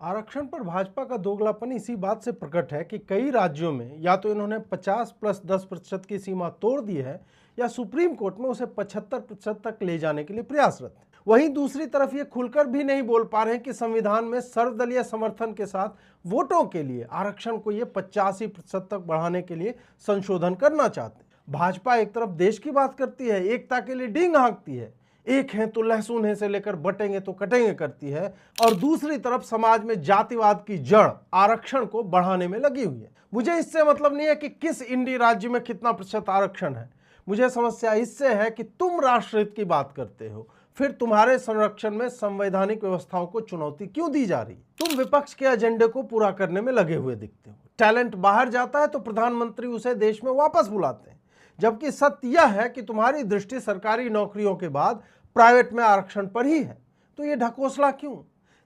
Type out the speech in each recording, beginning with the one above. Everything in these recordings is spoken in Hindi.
आरक्षण पर भाजपा का दोगलापन इसी बात से प्रकट है कि कई राज्यों में या तो इन्होंने 50+10% की सीमा तोड़ दी है या सुप्रीम कोर्ट में उसे 75% तक ले जाने के लिए प्रयासरत है। वहीं दूसरी तरफ ये खुलकर भी नहीं बोल पा रहे हैं कि संविधान में सर्वदलीय समर्थन के साथ वोटों के लिए आरक्षण को ये 85% तक बढ़ाने के लिए संशोधन करना चाहते हैं। भाजपा एक तरफ देश की बात करती है, एकता के लिए डींग हाँकती है, एक हैं तो लहसुन है से लेकर बटेंगे तो कटेंगे करती है, और दूसरी तरफ समाज में जातिवाद की जड़ आरक्षण को बढ़ाने में लगी हुई है। मुझे इससे मतलब नहीं है कि किस इंडी राज्य में कितना प्रतिशत आरक्षण है, मुझे समस्या इससे है कि तुम राष्ट्रहित की बात करते हो, फिर तुम्हारे संरक्षण में संवैधानिक व्यवस्थाओं को चुनौती क्यों दी जा रही? तुम विपक्ष के एजेंडे को पूरा करने में लगे हुए दिखते हो। टैलेंट बाहर जाता है तो प्रधानमंत्री उसे देश में वापस बुलाते हैं, जबकि सत्य यह है कि तुम्हारी दृष्टि सरकारी नौकरियों के बाद प्राइवेट में आरक्षण पर ही है। तो ये ढकोसला क्यों?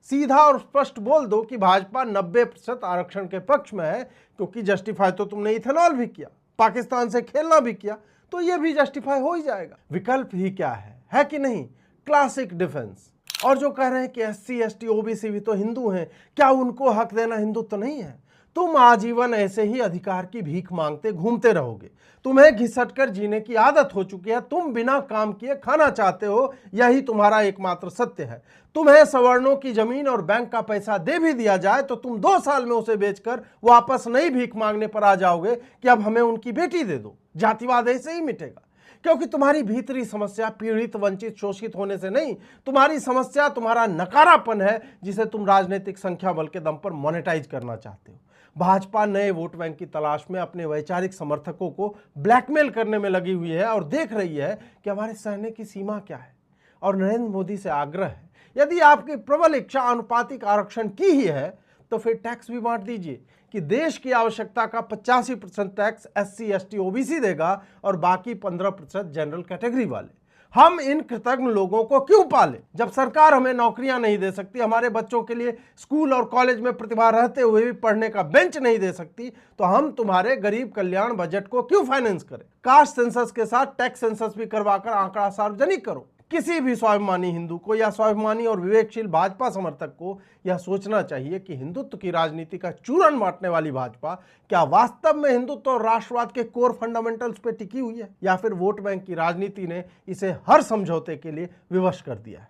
सीधा और स्पष्ट बोल दो कि भाजपा 90% आरक्षण के पक्ष में है, क्योंकि जस्टिफाई तो तुमने इथेनॉल भी किया, पाकिस्तान से खेलना भी किया, तो ये भी जस्टिफाई हो ही जाएगा। विकल्प ही क्या है कि नहीं? Classic defence. और जो कह रहे हैं कि SC ST OBC भी तो हिंदू हैं, क्या उनको हक देना हिंदुत्व तो नहीं है? तुम आजीवन ऐसे ही अधिकार की भीख मांगते घूमते रहोगे। तुम्हें घिसट कर जीने की आदत हो चुकी है, तुम बिना काम किए खाना चाहते हो, यही तुम्हारा एकमात्र सत्य है। तुम्हें सवर्णों की जमीन और बैंक का पैसा दे भी दिया जाए तो तुम 2 साल में उसे बेचकर वापस नई भीख मांगने पर आ जाओगे कि अब हमें उनकी बेटी दे दो। जातिवाद ऐसे ही मिटेगा, क्योंकि तुम्हारी भीतरी समस्या पीड़ित, वंचित, शोषित होने से नहीं, तुम्हारी समस्या तुम्हारा नकारापन है, जिसे तुम राजनीतिक संख्या बल के दम पर मोनेटाइज करना चाहते हो। भाजपा नए वोट बैंक की तलाश में अपने वैचारिक समर्थकों को ब्लैकमेल करने में लगी हुई है और देख रही है कि हमारे सहने की सीमा क्या है। और नरेंद्र मोदी से आग्रह है, यदि आपकी प्रबल इच्छा आनुपातिक आरक्षण की ही है तो फिर टैक्स भी बांट दीजिए कि देश की आवश्यकता का 85% टैक्स SC ST OBC देगा और बाकी 15% जनरल कैटेगरी वाले। हम इन कृतज्ञ लोगों को क्यों पाले जब सरकार हमें नौकरियां नहीं दे सकती, हमारे बच्चों के लिए स्कूल और कॉलेज में प्रतिभा रहते हुए भी पढ़ने का बेंच नहीं दे सकती, तो हम तुम्हारे गरीब कल्याण बजट को क्यों फाइनेंस करें? कास्ट सेंसस के साथ टैक्स सेंसस भी करवाकर आंकड़ा सार्वजनिक करो। किसी भी स्वाभिमानी हिंदू को या स्वाभिमानी और विवेकशील भाजपा समर्थक को यह सोचना चाहिए कि हिंदुत्व की राजनीति का चूरन बांटने वाली भाजपा क्या वास्तव में हिंदुत्व और राष्ट्रवाद के कोर फंडामेंटल्स पे टिकी हुई है, या फिर वोट बैंक की राजनीति ने इसे हर समझौते के लिए विवश कर दिया है।